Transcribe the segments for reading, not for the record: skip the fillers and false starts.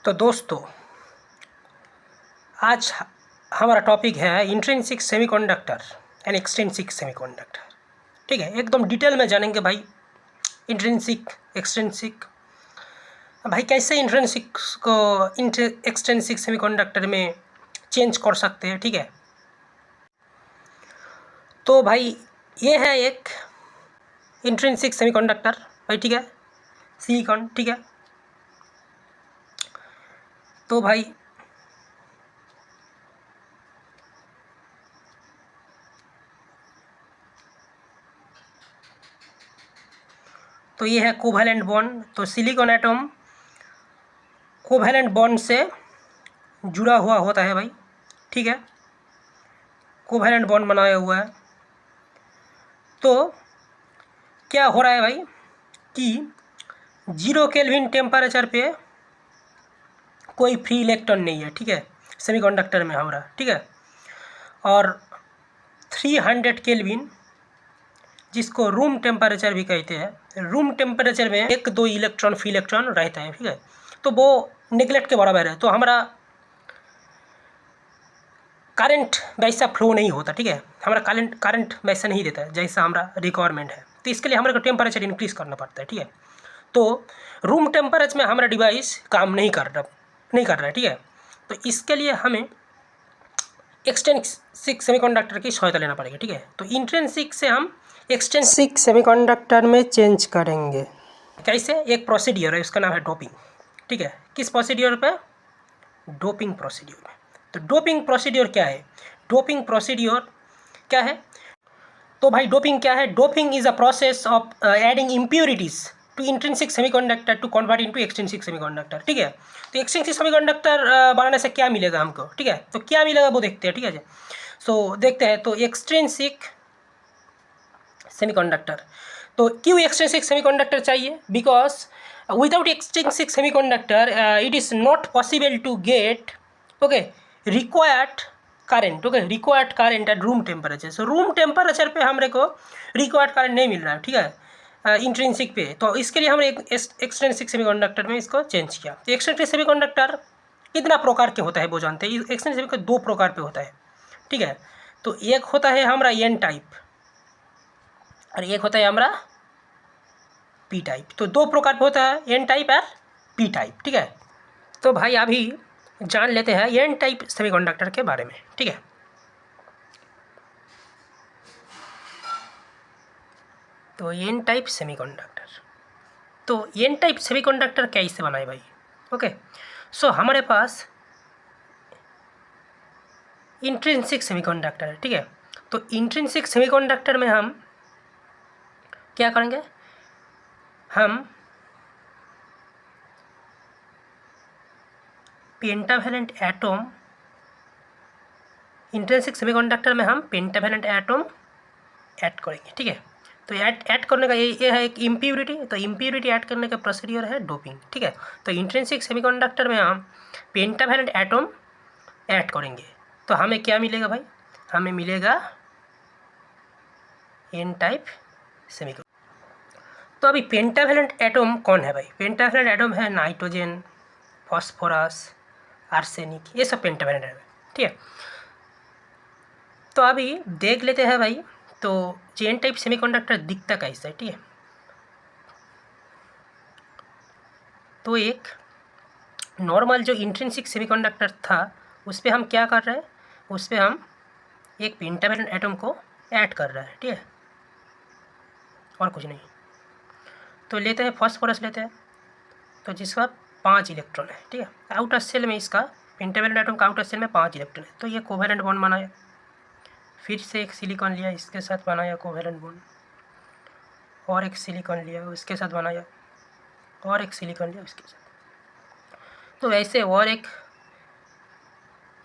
तो दोस्तों, आज हमारा टॉपिक है intrinsic semiconductor and extrinsic semiconductor. ठीक है, एकदम डिटेल में जानेंगे भाई इंट्रिंसिक एक्सट्रिंसिक, भाई कैसे इंट्रिंसिक को एक्सट्रिंसिक सेमीकंडक्टर में चेंज कर सकते हैं। ठीक है, तो भाई ये है एक इंट्रिंसिक सेमीकंडक्टर भाई। ठीक है, सिलिकॉन। ठीक है, तो भाई तो ये है कोवैलेंट बॉन्ड। तो सिलिकॉन एटम कोवैलेंट बॉन्ड से जुड़ा हुआ होता है भाई। ठीक है, कोवैलेंट बॉन्ड बनाया हुआ है। तो क्या हो रहा है भाई कि 0 केल्विन टेम्परेचर पे कोई फ्री इलेक्ट्रॉन नहीं है। ठीक है, सेमीकंडक्टर में हमारा। ठीक है, और 300 केल्विन जिसको रूम टेम्परेचर भी कहते हैं, रूम टेम्परेचर में 1-2 इलेक्ट्रॉन फ्री इलेक्ट्रॉन रहता है। ठीक है, तो वो नेगलेक्ट के बराबर है। तो हमारा करंट वैसा फ्लो नहीं होता। ठीक है, हमारा करंट वैसा नहीं देता है जैसा हमारा रिक्वायरमेंट है। तो इसके लिए हमारे को टेम्परेचर इंक्रीज करना पड़ता है। ठीक है, तो रूम टेम्परेचर में हमारा डिवाइस काम नहीं कर रहा है। ठीक है, तो इसके लिए हमें एक्सट्रिंसिक सेमीकंडक्टर की सहायता लेना पड़ेगा। ठीक है, तो इंट्रिंसिक से हम एक्सट्रिंसिक सेमीकंडक्टर में चेंज करेंगे। कैसे? एक प्रोसीडियर है, उसका नाम है डोपिंग। ठीक है, किस प्रोसीडियर पे? डोपिंग प्रोसीडियर में। तो डोपिंग प्रोसीडियर क्या है? डोपिंग प्रोसीडियर क्या है? तो भाई डोपिंग क्या है? Doping is a process of adding impurities to intrinsic semiconductor to convert into extrinsic semiconductor. ठीक है, तो एक्सट्रिंसिक सेमीकंडक्टर बनाने से क्या मिलेगा हमको? ठीक है, तो क्या मिलेगा वो देखते हैं। ठीक है, सो देखते हैं। तो एक्सट्रिंसिक सेमीकंडक्टर, तो क्यों एक्सट्रिंसिक सेमीकंडक्टर चाहिए? Because without extrinsic semiconductor it is not possible to get required current. Required current at room temperature. So room temperature पे हमारे को रिक्वायर्ड करंट नहीं मिल रहा है। ठीक है, इंट्रिंसिक पे। तो इसके लिए हमने एक्सट्रिंसिक सेमीकंडक्टर में इसको चेंज किया। तो एक्सट्रिंसिक सेमीकंडक्टर कितना प्रकार के होता है वो जानते हैं। एक्सट्रिंसिक सेमीकंडक्टर 2 प्रकार पे होता है। ठीक है, तो एक होता है हमारा एन टाइप और एक होता है हमारा पी टाइप। तो 2 प्रकार पे होता है, एन टाइप और पी टाइप। ठीक है, तो भाई अभी जान लेते हैं एन टाइप सेमीकंडक्टर के बारे में। ठीक है, तो एन टाइप सेमीकंडक्टर, तो एन टाइप सेमीकंडक्टर कैसे बनाए भाई? सो हमारे पास इंट्रिंसिक सेमीकंडक्टर है। ठीक है, तो इंट्रिंसिक सेमीकंडक्टर में हम क्या करेंगे? हम पेंटावैलेंट एटम, इंट्रिंसिक सेमीकंडक्टर में हम पेंटावैलेंट एटम ऐड करेंगे। ठीक है, तो ऐड करने का ये है एक इम्प्योरिटी। तो इम्प्योरिटी ऐड करने का प्रोसीडियर है डोपिंग। ठीक है, तो इंट्रिंसिक सेमीकंडक्टर में हम पेंटावैलेंट एटम ऐड करेंगे। तो हमें क्या मिलेगा भाई? हमें मिलेगा एन टाइप सेमीकंडक्टर। तो अभी पेंटावैलेंट एटम कौन है भाई? पेंटावैलेंट एटम है नाइट्रोजन, फॉस्फोरस, आर्सेनिक, ये सब पेंटावैलेंट एटम है। ठीक है, तो अभी देख लेते हैं भाई तो एन टाइप सेमीकंडक्टर दिखता कैसा है। ठीक है, तो एक नॉर्मल जो इंट्रिंसिक सेमीकंडक्टर था उस पर हम क्या कर रहे हैं? उस पर हम एक पेंटावैलेंट एटम को ऐड कर रहे हैं। ठीक है, और कुछ नहीं। तो लेते हैं फॉस्फोरस लेते हैं, तो जिसका 5 इलेक्ट्रॉन है। ठीक है, आउटर सेल में इसका पेंटावैलेंट एटम का आउटर सेल में 5 इलेक्ट्रॉन है। तो ये कोवैलेंट बॉन्ड बनाया, फिर से एक सिलिकॉन लिया, इसके साथ बनाया कोवैलेंट बॉन्ड, और एक सिलिकॉन लिया, उसके साथ बनाया, और एक सिलिकॉन लिया उसके साथ। तो ऐसे और एक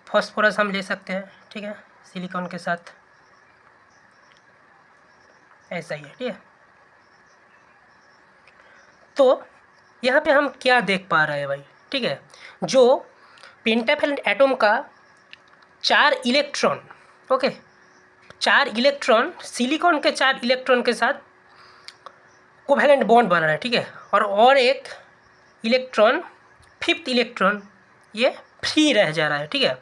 फॉस्फोरस हम ले सकते हैं। ठीक है, सिलिकॉन के साथ ऐसा ही है। ठीक है, तो यहाँ पे हम क्या देख पा रहे हैं भाई? ठीक है, जो पेंटावैलेंट एटम का 4 इलेक्ट्रॉन, 4 इलेक्ट्रॉन सिलिकॉन के 4 इलेक्ट्रॉन के साथ कोवैलेंट बॉन्ड बना रहा है। ठीक है, और एक इलेक्ट्रॉन 5th इलेक्ट्रॉन ये फ्री रह जा रहा है, ठीक है।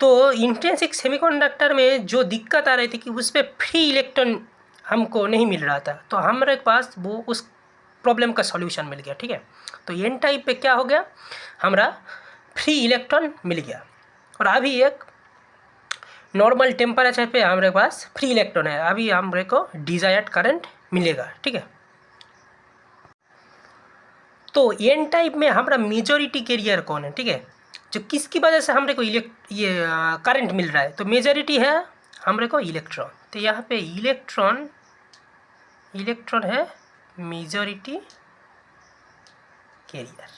तो इंट्रिंसिक सेमीकंडक्टर में जो दिक्कत आ रही थी कि उस पर फ्री इलेक्ट्रॉन हमको नहीं मिल रहा था, तो हमारे पास वो उस प्रॉब्लम का सॉल्यूशन मिल गया, ठीक है। तो एन टाइप पे क्या हो गया, हमारा फ्री इलेक्ट्रॉन मिल गया। और अभी एक नॉर्मल टेम्परेचर पे हमारे पास फ्री इलेक्ट्रॉन है, अभी हमारे को डिजायर्ड करंट मिलेगा, ठीक है। तो एन टाइप में हमारा मेजॉरिटी कैरियर कौन है, ठीक है, जो किसकी वजह से हमारे को ये करंट मिल रहा है, तो मेजॉरिटी है हमारे को इलेक्ट्रॉन। तो यहाँ पे इलेक्ट्रॉन है मेजॉरिटी कैरियर,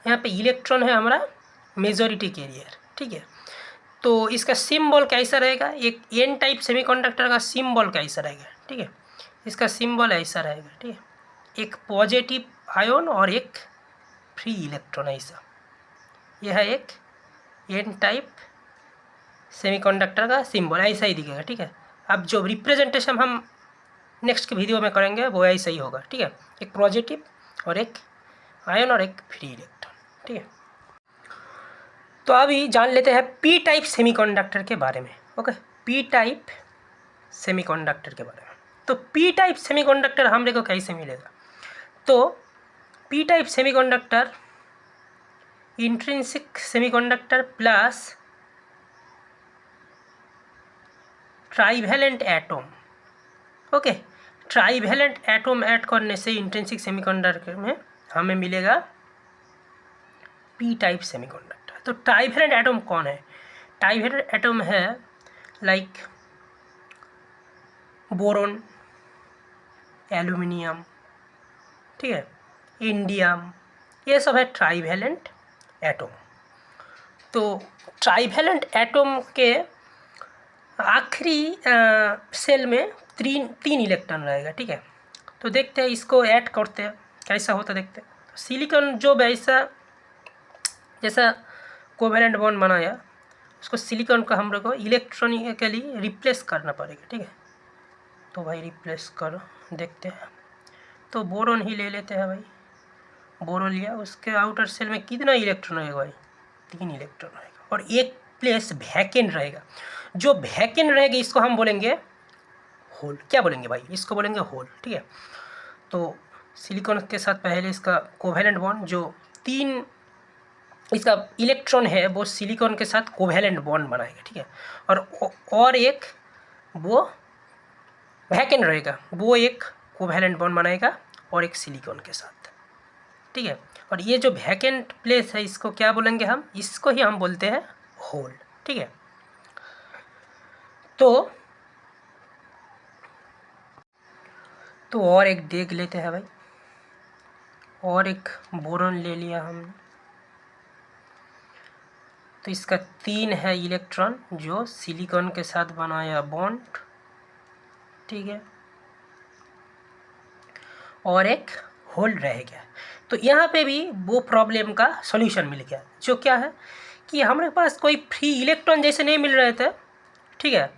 यहाँ पे इलेक्ट्रॉन है हमारा मेजॉरिटी कैरियर, ठीक है। तो इसका सिंबल कैसा रहेगा, एक एन टाइप सेमीकंडक्टर का सिंबल कैसा रहेगा, ठीक है, इसका सिंबल ऐसा रहेगा, ठीक है, एक पॉजिटिव आयन और एक फ्री इलेक्ट्रॉन, ऐसा यह है एक एन टाइप सेमीकंडक्टर का सिंबल, ऐसा ही दिखेगा, ठीक है। अब जो रिप्रेजेंटेशन हम नेक्स्ट के वीडियो में करेंगे वो ऐसा ही होगा, ठीक है, एक पॉजिटिव और एक आयन और एक फ्री इलेक्ट्रॉन, ठीक है। तो अभी जान लेते हैं पी टाइप सेमीकंडक्टर के बारे में, ओके, पी टाइप सेमीकंडक्टर के बारे में। तो पी टाइप सेमीकंडक्टर हमरे को कैसे मिलेगा, तो P type semiconductor intrinsic semiconductor plus trivalent atom, okay, trivalent atom add करने से इंट्रिंसिक सेमीकंडक्टर में हमें मिलेगा पी टाइप सेमीकंडक्टर। तो ट्राइवैलेंट एटम कौन है, ट्राइवैलेंट एटम है लाइक बोरोन, एल्यूमिनियम, ठीक है, इंडियम, ये सब है ट्राइवैलेंट एटम। तो ट्राइवैलेंट एटम के आखिरी सेल में तीन इलेक्ट्रॉन रहेगा, ठीक है। तो देखते हैं इसको ऐड करते हैं कैसा होता देखते हैं। तो सिलिकॉन जो वैसा जैसा कोवैलेंट बॉन्ड बनाया, उसको सिलिकॉन को हम लोग को इलेक्ट्रॉनिकली रिप्लेस करना पड़ेगा, ठीक है। तो भाई रिप्लेस करो, देखते हैं। तो बोरोन ही ले लेते हैं भाई, बोरोन लिया, उसके आउटर सेल में कितना इलेक्ट्रॉन रहेगा भाई, 3 इलेक्ट्रॉन रहेगा और एक प्लेस वैकेंट रहेगा। जो वैकेंट रहेगा इसको हम बोलेंगे होल, क्या बोलेंगे भाई, इसको बोलेंगे होल, ठीक है। तो सिलिकॉन के साथ पहले इसका कोवैलेंट बॉन्ड, जो 3 इसका इलेक्ट्रॉन है वो सिलिकॉन के साथ कोवैलेंट बॉन्ड बनाएगा, ठीक है। और एक वो वैकेंट रहेगा, वो एक कोवैलेंट बॉन्ड बनाएगा और एक सिलिकॉन के साथ, ठीक है। और ये जो वैकेंट प्लेस है इसको क्या बोलेंगे हम, इसको ही हम बोलते हैं होल, ठीक है। तो और एक देख लेते हैं भाई, और एक बोरोन ले लिया हमने। तो इसका 3 है इलेक्ट्रॉन जो सिलिकॉन के साथ बनाया बॉन्ड, ठीक है, और एक होल रह गया। तो यहाँ पे भी वो प्रॉब्लम का सॉल्यूशन मिल गया, जो क्या है कि हमारे पास कोई फ्री इलेक्ट्रॉन जैसे नहीं मिल रहे थे, ठीक है।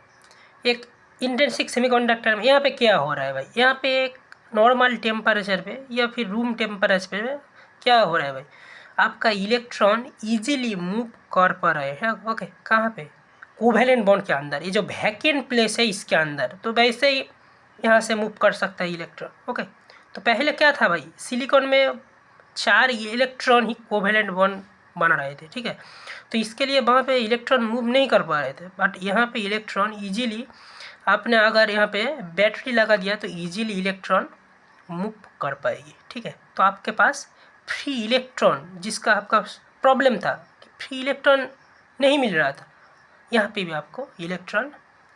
एक इंट्रिंसिक सेमीकंडक्टर में यहाँ पे क्या हो रहा है भाई, यहाँ पे एक नॉर्मल टेम्परेचर पे या फिर रूम टेम्परेचर पे क्या हो रहा है भाई, आपका इलेक्ट्रॉन इजीली मूव कर पा रहे हैं, ओके, कहाँ पे, कोवैलेंट बॉन्ड के अंदर, ये जो वैकेंट प्लेस है इसके अंदर, तो वैसे ही यहाँ से मूव कर सकता है इलेक्ट्रॉन, ओके। तो पहले क्या था भाई, सिलिकॉन में 4 इलेक्ट्रॉन ही कोवैलेंट बॉन्ड बना रहे थे, ठीक है। तो इसके लिए वहाँ पे इलेक्ट्रॉन मूव नहीं कर पा रहे थे, बट यहाँ पे इलेक्ट्रॉन इजीली, आपने अगर यहाँ पे बैटरी लगा दिया तो इजीली इलेक्ट्रॉन मूव कर पाएगी, ठीक है। तो आपके पास फ्री इलेक्ट्रॉन, जिसका आपका प्रॉब्लम था कि फ्री इलेक्ट्रॉन नहीं मिल रहा था, यहाँ पे भी आपको इलेक्ट्रॉन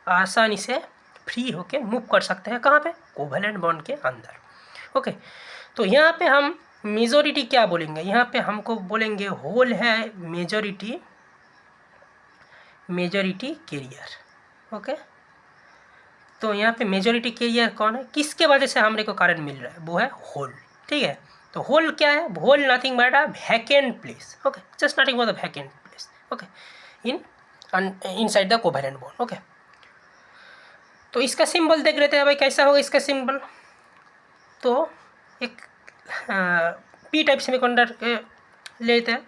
आसानी से फ्री होके मूव कर सकते हैं, कहाँ पे, कोवैलेंट बॉन्ड के अंदर, ओके। तो यहाँ पे हम मेजॉरिटी क्या बोलेंगे, यहाँ पे हमको बोलेंगे होल है मेजॉरिटी कैरियर, ओके। तो यहाँ पे मेजॉरिटी कैरियर कौन है, किसके वजह से हमरे को करंट मिल रहा है, वो है होल, ठीक है। तो होल क्या है, hole nothing but a vacant place, okay, just nothing but a vacant place, okay, inside the covalent bond, okay. तो इसका सिंबल देख लेते हैं भाई, कैसा होगा इसका सिंबल। तो एक पी टाइप सेमीकंडक्टर लेते हैं,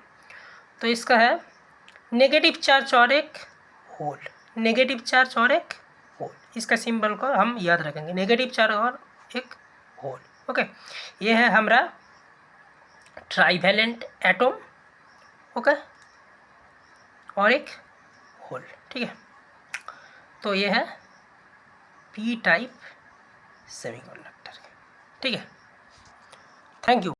तो इसका है नेगेटिव चार्ज और एक होल, नेगेटिव चार्ज और एक होल, इसका सिंबल को हम याद रखेंगे, नेगेटिव चार्ज और एक होल। ओके, ये है हमारा ट्राइवेलेंट एटम, ओके, और एक होल, ठीक है। तो ये है पी टाइप सेमीकंडक्टर, ठीक है। Thank you.